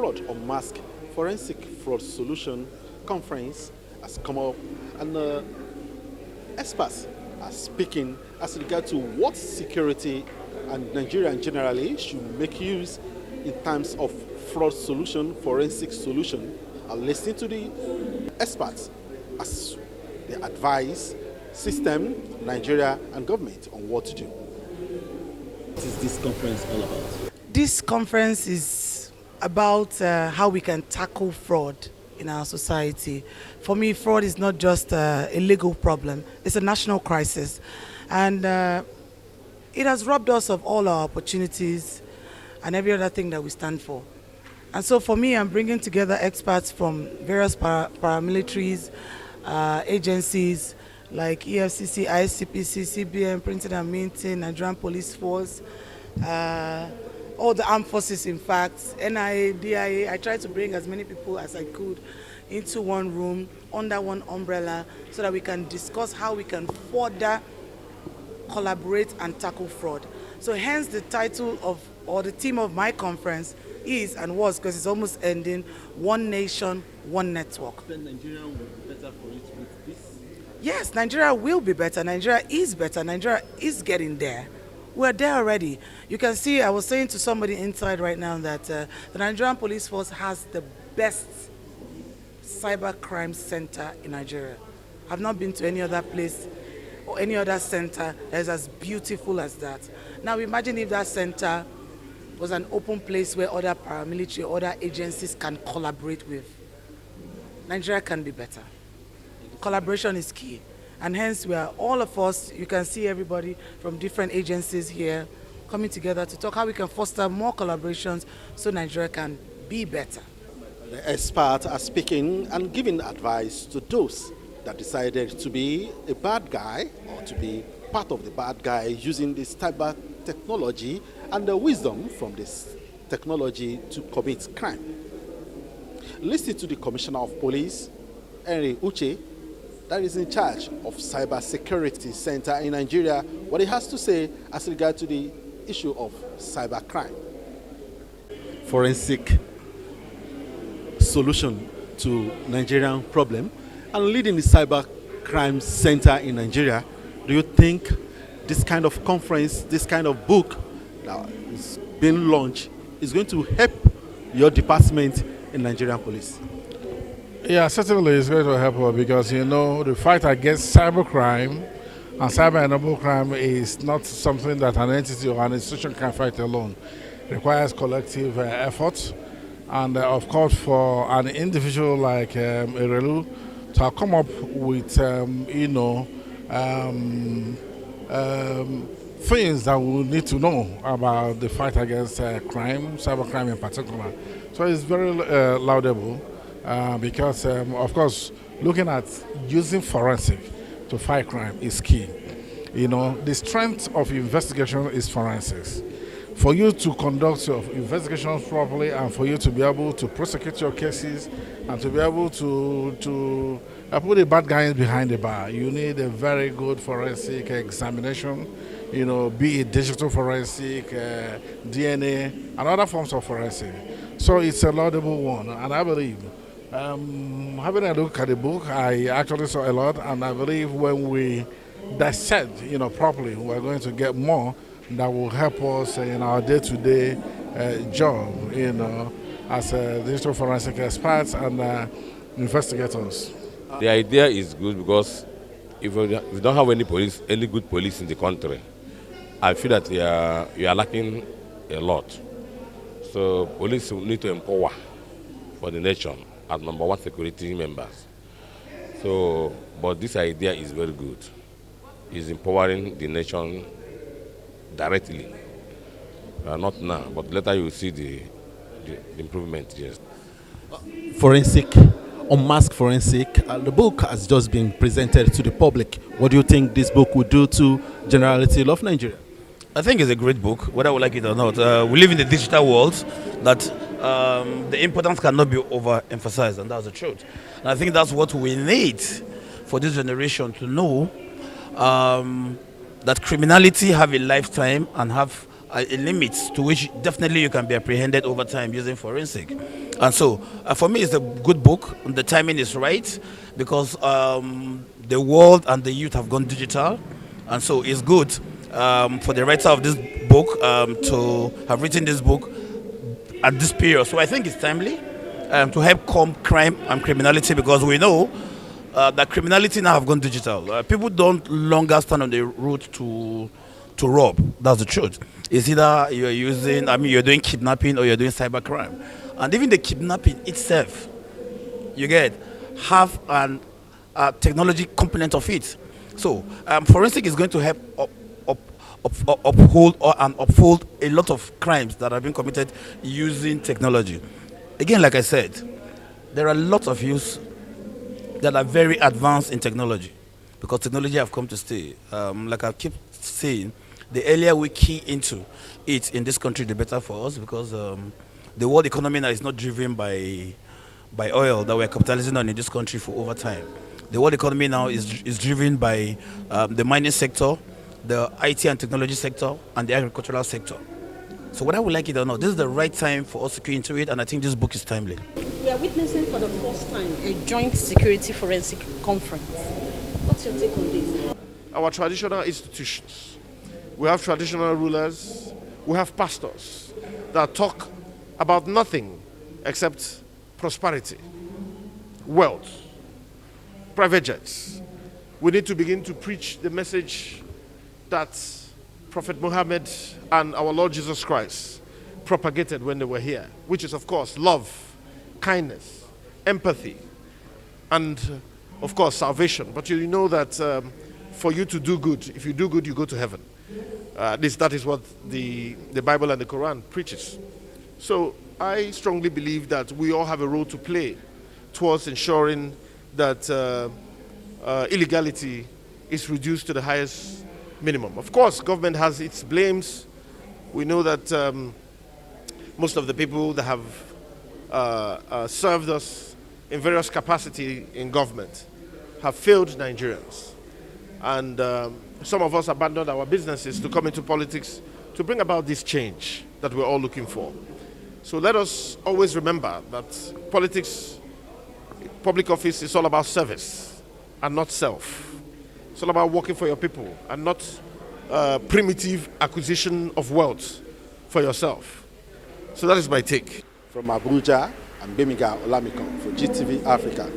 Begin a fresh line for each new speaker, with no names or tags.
Fraud Unmasked Forensic Fraud Solution Conference has come up, and experts are speaking as regard to what security and Nigeria generally should make use in terms of fraud solution, forensic solution, and listening to the experts as they advise system, Nigeria, and government on what to do.
What is this conference all about?
This conference is about how we can tackle fraud in our society. For me, fraud is not just a legal problem, it's a national crisis. And it has robbed us of all our opportunities and every other thing that we stand for. And so for me, I'm bringing together experts from various paramilitaries, agencies like EFCC, ICPC, CBN, Printing and Minting, Nigerian Police Force, all the armed forces, in fact, NIA, DIA. I tried to bring as many people as I could into one room, under one umbrella, so that we can discuss how we can further collaborate and tackle fraud. So hence the title of, or the theme of my conference is and was, because it's almost ending, One Nation, One Network.
Then Nigeria will be better for it with this?
Yes, Nigeria will be better. Nigeria is better. Nigeria is getting there. We're there already. You can see, I was saying to somebody inside right now that the Nigerian Police Force has the best cyber crime center in Nigeria. I've not been to any other place or any other center that is as beautiful as that. Now imagine if that center was an open place where other paramilitary or other agencies can collaborate with. Nigeria can be better. Collaboration is key. And hence we are, all of us, you can see everybody from different agencies here coming together to talk how we can foster more collaborations so Nigeria can be better.
The experts are speaking and giving advice to those that decided to be a bad guy or to be part of the bad guy using this cyber technology and the wisdom from this technology to commit crime. Listen to the Commissioner of Police, Henry Uche, that is in charge of Cyber Security Center in Nigeria, what he has to say as regard to the issue of cyber crime. Forensic solution to Nigerian problem and leading the Cyber Crime Center in Nigeria. Do you think this kind of conference, this kind of book that is being launched is going to help your department in Nigerian police?
Yeah, certainly it's going to help us because, you know, the fight against cybercrime and cyber-enabled crime is not something that an entity or an institution can fight alone. It requires collective effort. And of course, for an individual like Erelu to come up with, things that we need to know about the fight against crime, cybercrime in particular. So it's very laudable. Because, of course, looking at using forensic to fight crime is key. You know, the strength of investigation is forensics. For you to conduct your investigations properly and for you to be able to prosecute your cases and to be able to put the bad guys behind the bar, you need a very good forensic examination, you know, be it digital forensic, DNA, and other forms of forensic. So it's a laudable one, and I believe having a look at the book, I actually saw a lot, and I believe when we dissect, properly, we're going to get more that will help us in our day-to-day job, as digital forensic experts and investigators.
The idea is good because if we don't have any good police in the country, I feel that you are lacking a lot. So police will need to empower for the nation as number one security members. So, but this idea is very good. It's empowering the nation directly. Not now, but later you will see the improvement, yes.
Forensic, Unmasked Forensic, the book has just been presented to the public. What do you think this book will do to generality of Nigeria?
I think it's a great book, whether we like it or not. We live in the digital world that the importance cannot be overemphasized, and that's the truth. And I think that's what we need for this generation to know, that criminality have a lifetime and have a limit to which definitely you can be apprehended over time using forensic. And so, for me, it's a good book. The timing is right because the world and the youth have gone digital, and so it's good for the writer of this book to have written this book at this period. So I think it's timely to help comb crime and criminality because we know that criminality now have gone digital. People don't longer stand on the road to rob. That's the truth. It's either you're doing kidnapping or you're doing cybercrime. And even the kidnapping itself, you get, have an technology component of it. So forensic is going to help uphold and uphold a lot of crimes that have been committed using technology. Again, like I said, there are lots of youths that are very advanced in technology because technology have come to stay. Like I keep saying, the earlier we key into it in this country, the better for us because the world economy now is not driven by oil that we're capitalizing on in this country for over time. The world economy now is driven by the mining sector, the IT and technology sector, and the agricultural sector. So whether we like it or not, this is the right time for us to key into it, and I think this book is timely.
We are witnessing for the first time a joint security forensic conference. What's your take on this?
Our traditional institutions, we have traditional rulers, we have pastors that talk about nothing except prosperity, wealth, private jets. We need to begin to preach the message that Prophet Muhammad and our Lord Jesus Christ propagated when they were here, which is, of course, love, kindness, empathy, and, of course, salvation. But you know that for you to do good, if you do good, you go to heaven. That is what the Bible and the Quran preaches. So I strongly believe that we all have a role to play towards ensuring that illegality is reduced to the highest minimum. Of course, government has its blames. We know that most of the people that have served us in various capacity in government have failed Nigerians. And some of us abandoned our businesses to come into politics to bring about this change that we're all looking for. So let us always remember that politics, public office is all about service and not self. It's all about working for your people and not primitive acquisition of wealth for yourself. So that is my take.
From Abuja, I'm Bemiga Olamiko for GTV Africa.